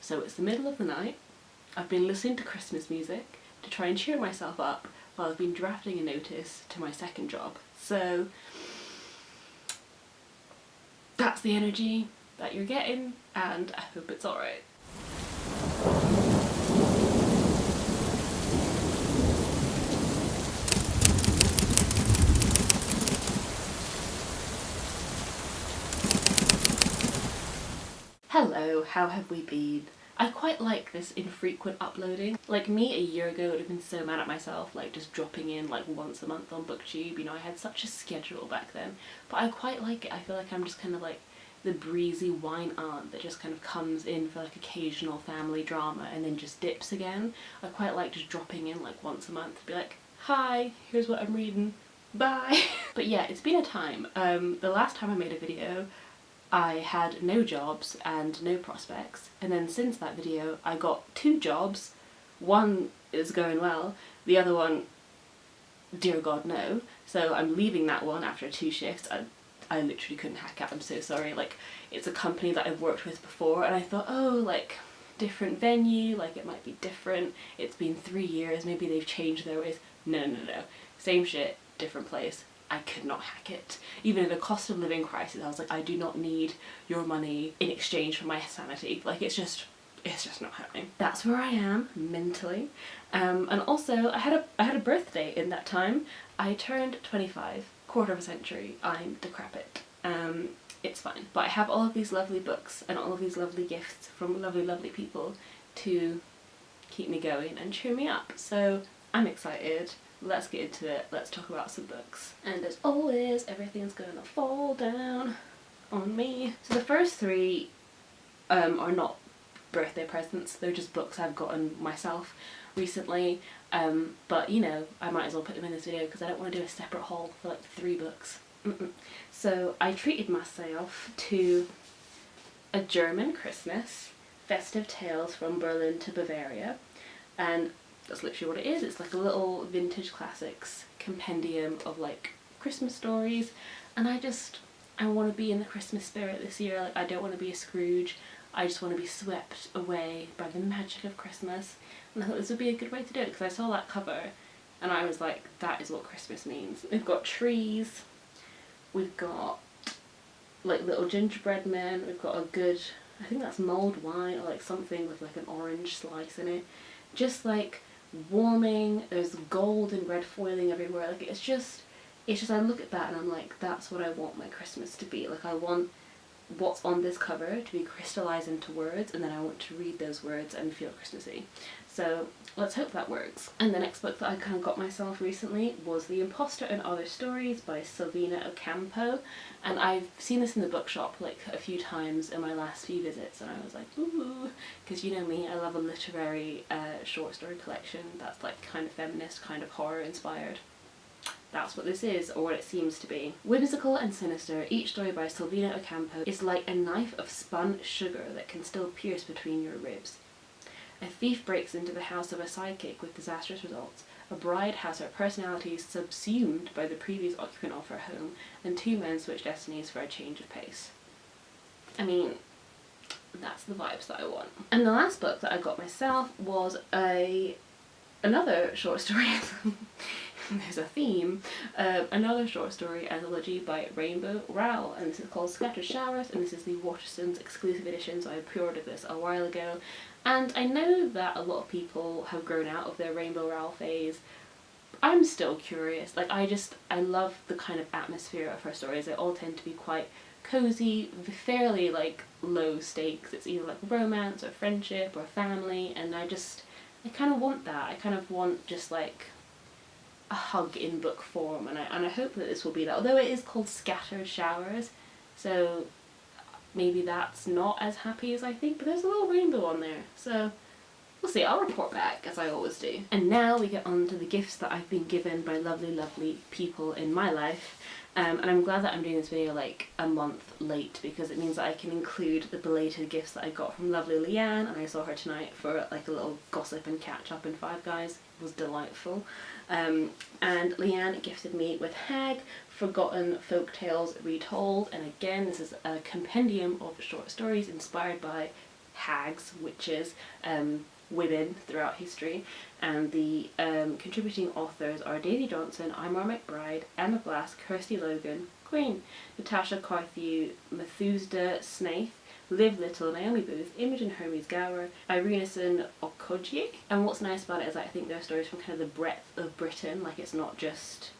So it's the middle of the night. I've been listening to Christmas music to try and cheer myself up while I've been drafting a notice to my second job. So that's the energy that you're getting, and I hope it's alright. Hello, how have we been? I quite like this infrequent uploading. Like me a year ago would have been so mad at myself, like just dropping in like once a month on BookTube. You know, I had such a schedule back then. But I quite like it. I feel like I'm just kind of like the breezy wine aunt that just kind of comes in for like occasional family drama and then just dips again. I quite like just dropping in like once a month, be like, hi, here's what I'm reading, bye. But yeah, it's been a time. The last time I made a video I had no jobs and no prospects, and then since that video I got 2 jobs. One is going well, the other one, dear god no. So I'm leaving that one after 2 shifts. I literally couldn't hack it, I'm so sorry. Like, it's a company that I've worked with before and I thought, oh, like different venue, like it might be different. It's been 3 years, maybe they've changed their ways. No. Same shit, different place. I could not hack it. Even in the cost of living crisis, I was like, I do not need your money in exchange for my sanity. Like, it's just not happening. That's where I am mentally. And also I had a birthday in that time. I turned 25, quarter of a century. I'm decrepit. It's fine. But I have all of these lovely books and all of these lovely gifts from lovely people to keep me going and cheer me up. So I'm excited. Let's get into it, let's talk about some books. And as always, everything's gonna fall down on me. So the first 3 are not birthday presents, they're just books I've gotten myself recently. But you know, I might as well put them in this video because I don't want to do a separate haul for like 3 books. So I treated myself to A German Christmas, Festive Tales from Berlin to Bavaria, and that's literally what it is. It's like a little vintage classics compendium of like Christmas stories, and I want to be in the Christmas spirit this year. Like, I don't want to be a Scrooge, I just want to be swept away by the magic of Christmas, and I thought this would be a good way to do it because I saw that cover and I was like, that is what Christmas means. We've got trees, we've got like little gingerbread men, we've got a good, I think that's mulled wine or like something with like an orange slice in it, just like warming. There's gold and red foiling everywhere. Like, it's just I look at that and I'm like, that's what I want my Christmas to be. Like, I want what's on this cover to be crystallized into words, and then I want to read those words and feel Christmassy. So let's hope that works. And the next book that I kind of got myself recently was The Imposter and Other Stories by Silvina Ocampo, and I've seen this in the bookshop like a few times in my last few visits, and I was like, ooh, because you know me, I love a literary short story collection that's like kind of feminist, kind of horror inspired. That's what this is, or what it seems to be. Whimsical and sinister, each story by Silvina Ocampo is like a knife of spun sugar that can still pierce between your ribs. A thief breaks into the house of a sidekick with disastrous results. A bride has her personality subsumed by the previous occupant of her home, and 2 men switch destinies for a change of pace. I mean, that's the vibes that I want. And the last book that I got myself was another short story. There's a theme. Another short story anthology by Rainbow Rowell, and this is called Scattered Showers, and this is the Waterstones exclusive edition, so I pre-ordered this a while ago. And I know that a lot of people have grown out of their Rainbow Rowell phase. I'm still curious. Like, I love the kind of atmosphere of her stories. They all tend to be quite cozy, fairly like low stakes. It's either like romance or friendship or family, and I kind of want that. I kind of want just like a hug in book form, and I hope that this will be that. Although it is called Scattered Showers, so maybe that's not as happy as I think, but there's a little rainbow on there, so we'll see. I'll report back, as I always do. And now we get on to the gifts that I've been given by lovely people in my life. And I'm glad that I'm doing this video like a month late, because it means that I can include the belated gifts that I got from lovely Leanne, and I saw her tonight for like a little gossip and catch up in Five Guys. It was delightful. And Leanne gifted me with Hag, Forgotten Folk Tales Retold, and again this is a compendium of short stories inspired by hags, witches, women throughout history, and the contributing authors are Daisy Johnson, Imar McBride, Emma Glass, Kirsty Logan, Queen, Natasha Carthew, Methuselah Snaith, Liv Little, Naomi Booth, Imogen Hermes Gower, Ireneson Okojie. And what's nice about it is I think there are stories from kind of the breadth of Britain, like it's not just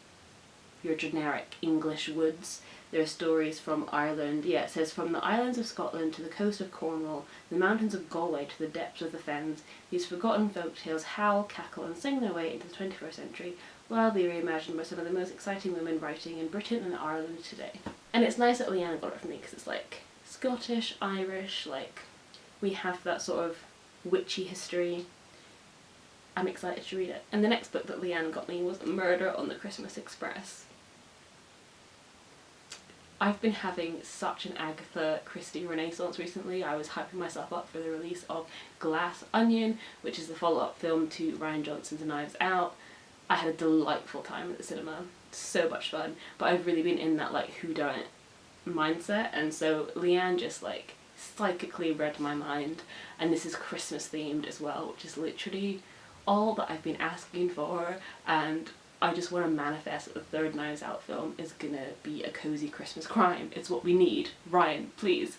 your generic English woods. There are stories from Ireland. Yeah, it says, from the islands of Scotland to the coast of Cornwall, the mountains of Galway to the depths of the fens, these forgotten folk tales howl, cackle and sing their way into the 21st century, wildly reimagined by some of the most exciting women writing in Britain and Ireland today. And it's nice that Leanne got it for me because it's like Scottish, Irish, like we have that sort of witchy history. I'm excited to read it. And the next book that Leanne got me was Murder on the Christmas Express. I've been having such an Agatha Christie renaissance recently. I was hyping myself up for the release of Glass Onion, which is the follow-up film to Rian Johnson's Knives Out. I had a delightful time at the cinema, so much fun, but I've really been in that like whodunit mindset, and so Leanne just like psychically read my mind, and this is Christmas themed as well, which is literally all that I've been asking for, and I just want to manifest that the third Knives Out film is gonna be a cozy Christmas crime. It's what we need. Ryan, please.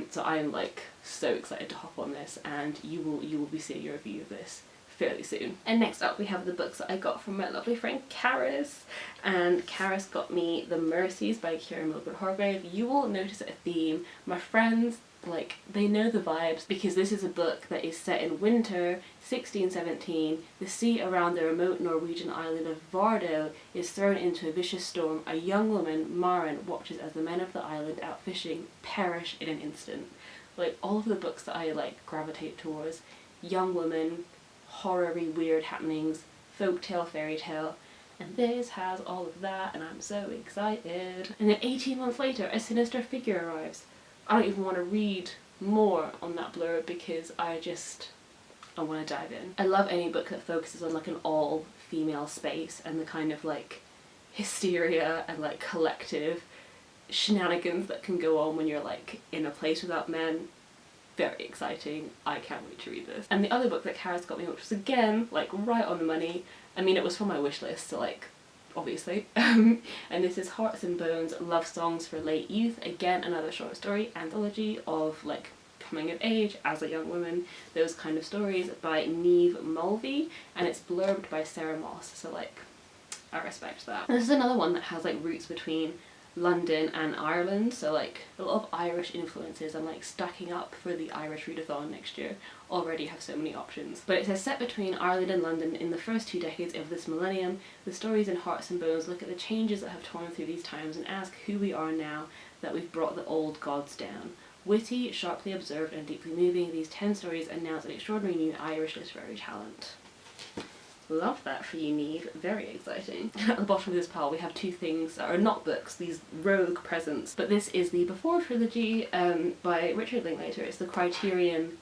So I am like so excited to hop on this, and you will be seeing a review of this fairly soon. And next up we have the books that I got from my lovely friend Karis, and Karis got me The Mercies by Kieran Milgard Hargrave. You will notice a theme. My friends, like, they know the vibes because this is a book that is set in winter 1617. The sea around the remote Norwegian island of Vardø is thrown into a vicious storm. A young woman, Maren, watches as the men of the island out fishing perish in an instant. Like, all of the books that I like gravitate towards, young woman, horror-y weird happenings, folktale, fairy tale, and this has all of that, and I'm so excited. And then 18 months later, a sinister figure arrives. I don't even want to read more on that blurb because I want to dive in. I love any book that focuses on like an all-female space and the kind of like hysteria and like collective shenanigans that can go on when you're like in a place without men. Very exciting. I can't wait to read this. And the other book that Karis got me, which was again like right on the money. I mean, it was from my wish list, so like obviously. And this is Hearts and Bones, Love Songs for Late Youth. Again, another short story anthology of like coming of age as a young woman, those kind of stories, by Niamh Mulvey, and it's blurbed by Sarah Moss, so like I respect that. And this is another one that has like roots between London and Ireland, so like a lot of Irish influences. I'm like stacking up for the Irish readathon next year. Already have so many options. But it says, set between Ireland and London in the first 2 decades of this millennium, the stories in Hearts and Bones look at the changes that have torn through these times and ask who we are now that we've brought the old gods down. Witty, sharply observed and deeply moving, these 10 stories announce an extraordinary new Irish literary talent. Love that for you, Niamh. Very exciting. At the bottom of this pile we have 2 things that are not books, these rogue presents. But this is the Before trilogy by Richard Linklater. It's the Criterion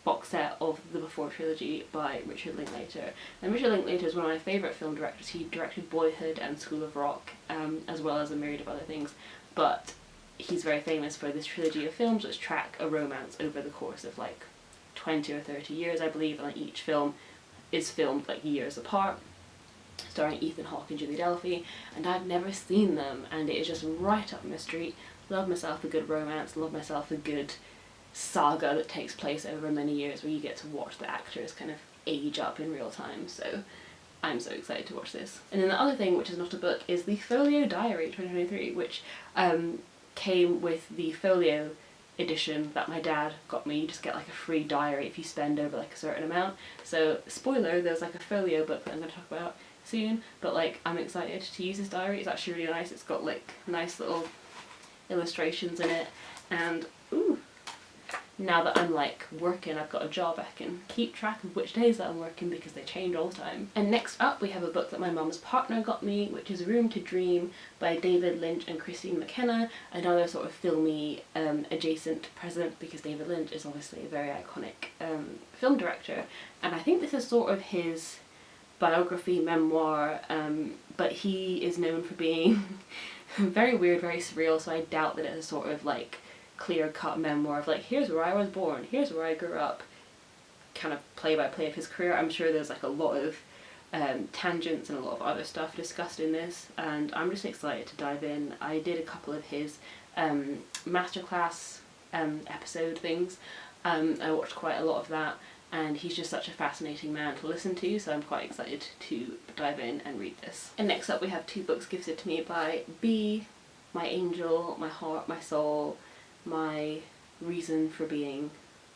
box set of the Before trilogy by Richard Linklater. And Richard Linklater is one of my favourite film directors. He directed Boyhood and School of Rock, as well as a myriad of other things. But he's very famous for this trilogy of films which track a romance over the course of like 20 or 30 years, I believe, and like each film is filmed like years apart, starring Ethan Hawke and Julie Delpy, and I've never seen them, and it is just right up my street. Love myself a good romance, love myself a good saga that takes place over many years where you get to watch the actors kind of age up in real time, so I'm so excited to watch this. And then the other thing, which is not a book, is the Folio Diary 2023, which came with the Folio edition that my dad got me. You just get like a free diary if you spend over like a certain amount. So spoiler, there's like a folio book that I'm going to talk about soon, but like I'm excited to use this diary. It's actually really nice. It's got like nice little illustrations in it, and ooh, now that I'm like working, I've got a job, I can keep track of which days that I'm working because they change all the time. And next up we have a book that my mum's partner got me, which is Room to Dream by David Lynch and Christine McKenna, another sort of filmy adjacent present because David Lynch is obviously a very iconic film director, and I think this is sort of his biography memoir, but he is known for being very weird, very surreal, so I doubt that it's a sort of like clear-cut memoir of like, here's where I was born, here's where I grew up, kind of play-by-play of his career. I'm sure there's like a lot of tangents and a lot of other stuff discussed in this, and I'm just excited to dive in. I did a couple of his masterclass episode things. I watched quite a lot of that, and he's just such a fascinating man to listen to, so I'm quite excited to dive in and read this. And next up we have two books gifted to me by B, my angel, my heart, my soul, my reason for being.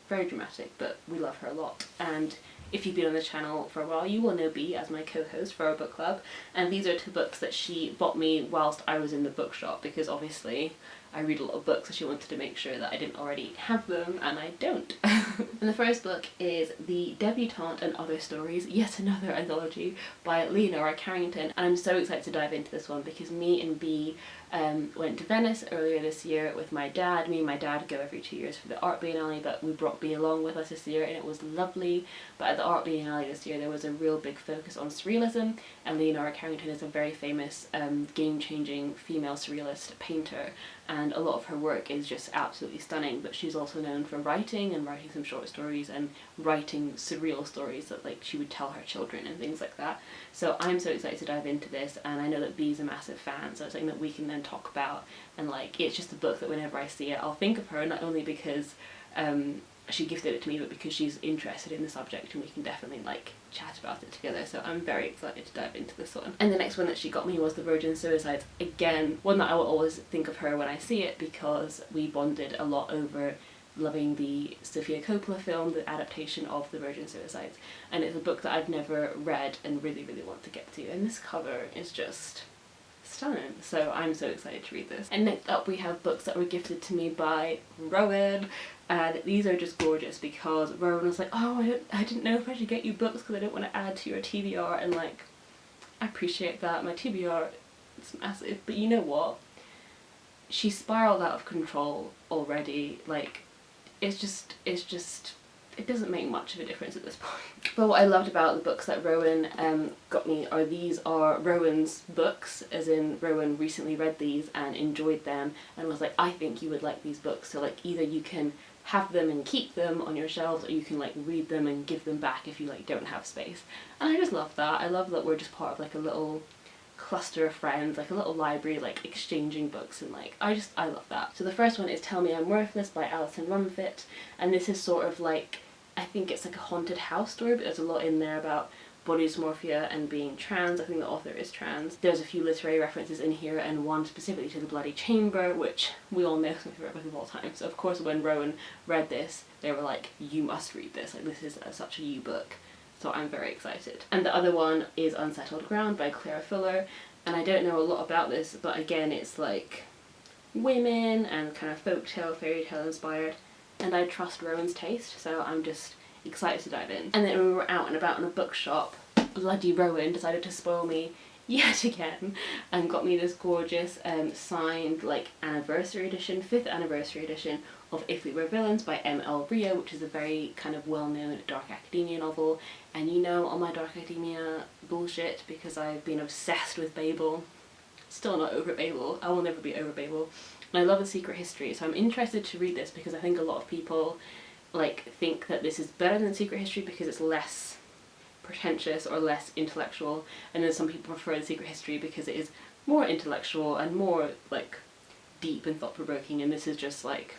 Very dramatic, but we love her a lot. And if you've been on the channel for a while, you will know B as my co-host for our book club, and these are two books that she bought me whilst I was in the bookshop, because obviously I read a lot of books, so she wanted to make sure that I didn't already have them, and I don't. And the first book is The Debutante and Other Stories, yet another anthology by Leonora Carrington, and I'm so excited to dive into this one because me and B went to Venice earlier this year with my dad. Me and my dad go every 2 years for the Art Biennale, but we brought B along with us this year and it was lovely. But at the Art Biennale this year there was a real big focus on surrealism, and Leonora Carrington is a very famous game-changing female surrealist painter, and a lot of her work is just absolutely stunning, but she's also known for writing and writing some short stories and writing surreal stories that like she would tell her children and things like that. So I'm so excited to dive into this, and I know that B's a massive fan, so it's something that we can then talk about, and like it's just a book that whenever I see it I'll think of her, not only because she gifted it to me, but because she's interested in the subject and we can definitely like chat about it together. So I'm very excited to dive into this one. And the next one that she got me was The Virgin Suicides. Again, one that I will always think of her when I see it, because we bonded a lot over loving the Sofia Coppola film, the adaptation of The Virgin Suicides, and it's a book that I've never read and really want to get to, and this cover is just stunning, so I'm so excited to read this. And next up we have books that were gifted to me by Rowan, and these are just gorgeous because Rowan was like, oh, I didn't know if I should get you books because I don't want to add to your TBR, and like, I appreciate that. My TBR is massive, but you know what? She spiraled out of control already. Like, it doesn't make much of a difference at this point. But what I loved about the books that Rowan got me are these are Rowan's books, as in Rowan recently read these and enjoyed them and was like, I think you would like these books, so like either you can have them and keep them on your shelves, or you can like read them and give them back if you like don't have space. And I just love that. I love that we're just part of like a little cluster of friends, like a little library, like exchanging books, and like I love that. So the first one is Tell Me I'm Worthless by Alison Rumfitt, and this is sort of like, I think it's like a haunted house story, but there's a lot in there about body dysmorphia and being trans. I think the author is trans. There's a few literary references in here, and one specifically to The Bloody Chamber, which we all know is my favourite book of all time. So of course when Rowan read this, they were like, you must read this, like this is such a you book. So I'm very excited. And the other one is Unsettled Ground by Clara Fuller, and I don't know a lot about this, but again it's like women and kind of folktale, fairy tale inspired, and I trust Rowan's taste, so I'm just excited to dive in. And then when we were out and about in a bookshop, bloody Rowan decided to spoil me yet again and got me this gorgeous signed like anniversary edition, 5th anniversary edition of If We Were Villains by M.L. Rio, which is a very kind of well-known dark academia novel. And you know all my dark academia bullshit because I've been obsessed with Babel. Still not over Babel. I will never be over Babel. And I love The Secret History, so I'm interested to read this because I think a lot of people like think that this is better than Secret History because it's less pretentious or less intellectual, and then some people prefer The Secret History because it is more intellectual and more like deep and thought-provoking, and this is just like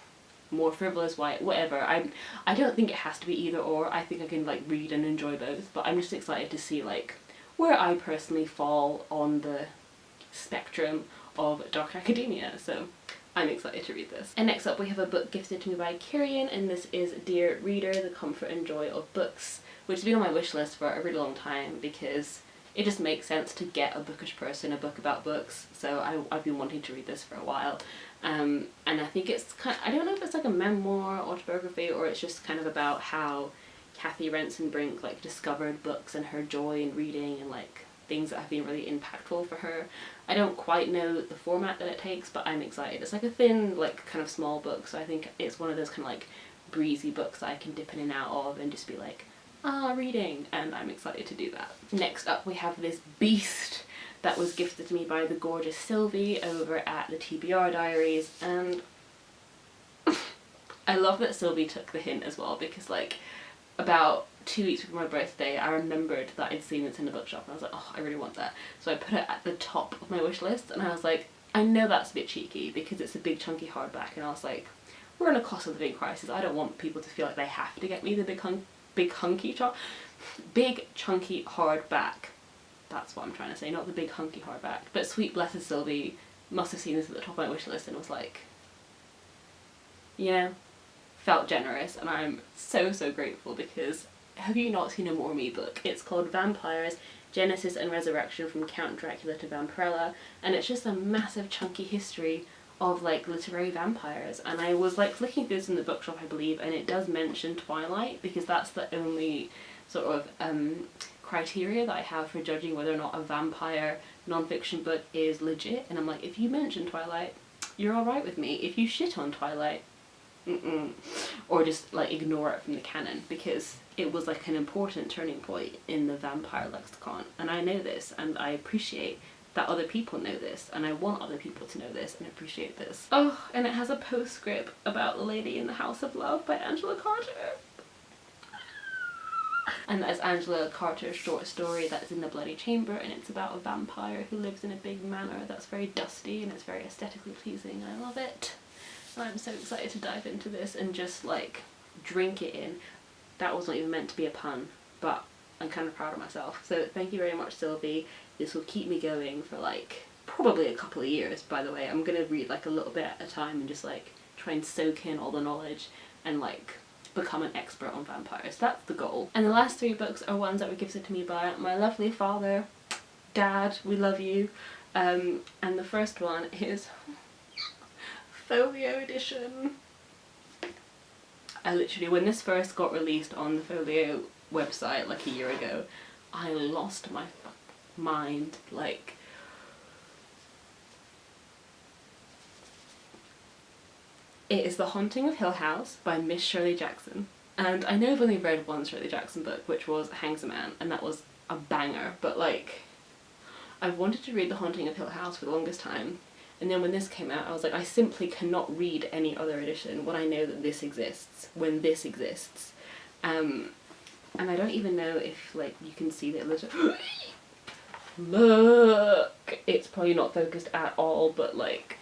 more frivolous, whatever. I don't think it has to be either or. I think I can like read and enjoy both, but I'm just excited to see like where I personally fall on the spectrum of dark academia, so I'm excited to read this. And next up we have a book gifted to me by Kirian, and this is Dear Reader, The Comfort and Joy of Books, which has been on my wish list for a really long time because it just makes sense to get a bookish person a book about books, so I've been wanting to read this for a while. And I think it's kind of, I don't know if it's like a memoir, autobiography, or it's just kind of about how Kathy Rensenbrink like discovered books and her joy in reading and like things that have been really impactful for her. I don't quite know the format that it takes, but I'm excited. It's like a thin, like kind of small book, so I think it's one of those kind of like breezy books that I can dip in and out of and just be like, reading, and I'm excited to do that. Next up we have this beast that was gifted to me by the gorgeous Sylvie over at the TBR Diaries, and I love that Sylvie took the hint as well, because like about 2 weeks before my birthday I remembered that I'd seen this in a bookshop and I was like, oh, I really want that. So I put it at the top of my wish list, and I was like, I know that's a bit cheeky because it's a big chunky hardback, and I was like, we're in a cost of living crisis. I don't want people to feel like they have to get me the big chunky hardback. That's what I'm trying to say, not the big hunky hardback. But sweet blessed Sylvie must have seen this at the top of my wish list and was like, you know, felt generous, and I'm so grateful, because have you not seen a More Me book? It's called Vampires, Genesis and Resurrection from Count Dracula to Vampirella, and it's just a massive chunky history of like literary vampires. And I was like flicking through this in the bookshop, I believe, and it does mention Twilight, because that's the only sort of criteria that I have for judging whether or not a vampire non-fiction book is legit. And I'm like, if you mention Twilight, you're alright with me. If you shit on Twilight, or just like ignore it from the canon, because it was like an important turning point in the vampire lexicon, and I know this, and I appreciate that other people know this, and I want other people to know this and appreciate this. Oh, and it has a postscript about The Lady in the House of Love by Angela Carter. And that is Angela Carter's short story that's in the Bloody Chamber, and it's about a vampire who lives in a big manor that's very dusty and it's very aesthetically pleasing. I love it. And I'm so excited to dive into this and just like drink it in. That wasn't even meant to be a pun, but I'm kind of proud of myself. So thank you very much, Sylvie. This will keep me going for like probably a couple of years, by the way. I'm gonna read like a little bit at a time and just like try and soak in all the knowledge and like become an expert on vampires. That's the goal. And the last 3 books are ones that were gifted to me by my lovely father. Dad, we love you. And the first one is Folio edition. I literally, when this first got released on the Folio website like a year ago, I lost my mind. Like, it is The Haunting of Hill House by Miss Shirley Jackson. And I know I've only read one Shirley Jackson book, which was Hangs a Man, and that was a banger, but like, I've wanted to read The Haunting of Hill House for the longest time, and then when this came out I was like, I simply cannot read any other edition when I know that this exists, when this exists. And I don't even know if like you can see that little look, it's probably not focused at all, but like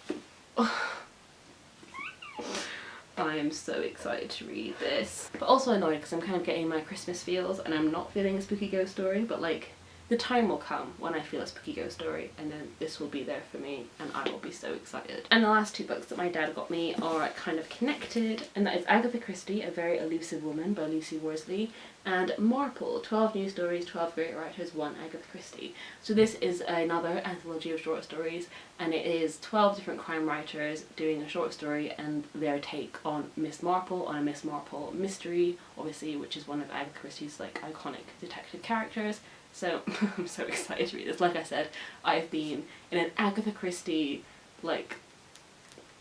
I am so excited to read this. But also annoyed because I'm kind of getting my Christmas feels and I'm not feeling a spooky ghost story, but like the time will come when I feel a spooky ghost story, and then this will be there for me and I will be so excited. And the last 2 books that my dad got me are kind of connected, and that is Agatha Christie, A Very Elusive Woman by Lucy Worsley, and Marple, 12 New Stories, 12 Great Writers, 1 Agatha Christie. So this is another anthology of short stories, and it is 12 different crime writers doing a short story and their take on Miss Marple, on a Miss Marple mystery, obviously, which is one of Agatha Christie's like iconic detective characters. So I'm so excited to read this. Like I said, I've been in an Agatha Christie like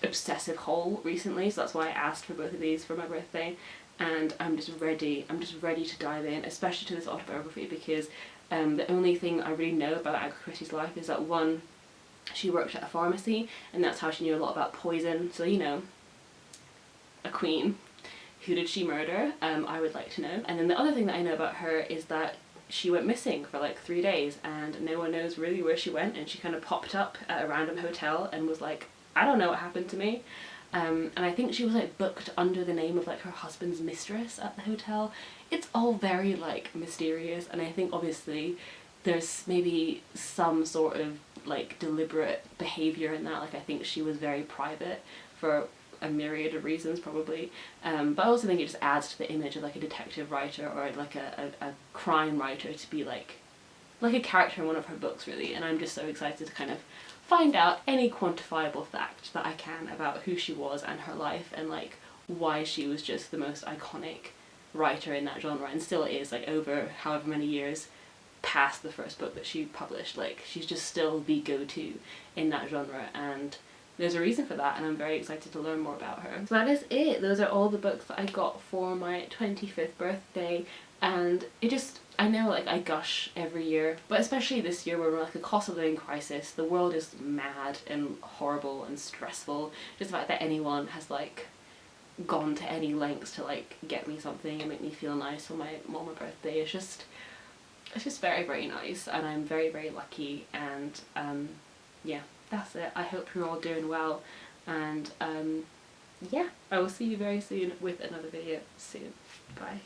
obsessive hole recently, so that's why I asked for both of these for my birthday, and I'm just ready to dive in, especially to this autobiography, because the only thing I really know about Agatha Christie's life is that 1, she worked at a pharmacy, and that's how she knew a lot about poison, so you know, a queen. Who did she murder? I would like to know. And then the other thing that I know about her is that she went missing for like 3 days and no one knows really where she went, and she kind of popped up at a random hotel and was like, I don't know what happened to me. And I think she was like booked under the name of like her husband's mistress at the hotel. It's all very like mysterious, and I think obviously there's maybe some sort of like deliberate behaviour in that. Like I think she was very private for a myriad of reasons probably, but I also think it just adds to the image of like a detective writer or like a crime writer to be like a character in one of her books really, and I'm just so excited to kind of find out any quantifiable fact that I can about who she was and her life, and like why she was just the most iconic writer in that genre, and still is, like over however many years past the first book that she published. Like she's just still the go-to in that genre, and there's a reason for that, and I'm very excited to learn more about her. So that is it. Those are all the books that I got for my 25th birthday, and it just, I know like I gush every year, but especially this year where we're like a cost of living crisis, the world is mad and horrible and stressful. Just the fact that anyone has like gone to any lengths to like get me something and make me feel nice on my birthday. It's just very, very nice, and I'm very, very lucky. And yeah, that's it. I hope you're all doing well, and yeah, I will see you very soon with another video soon. Bye.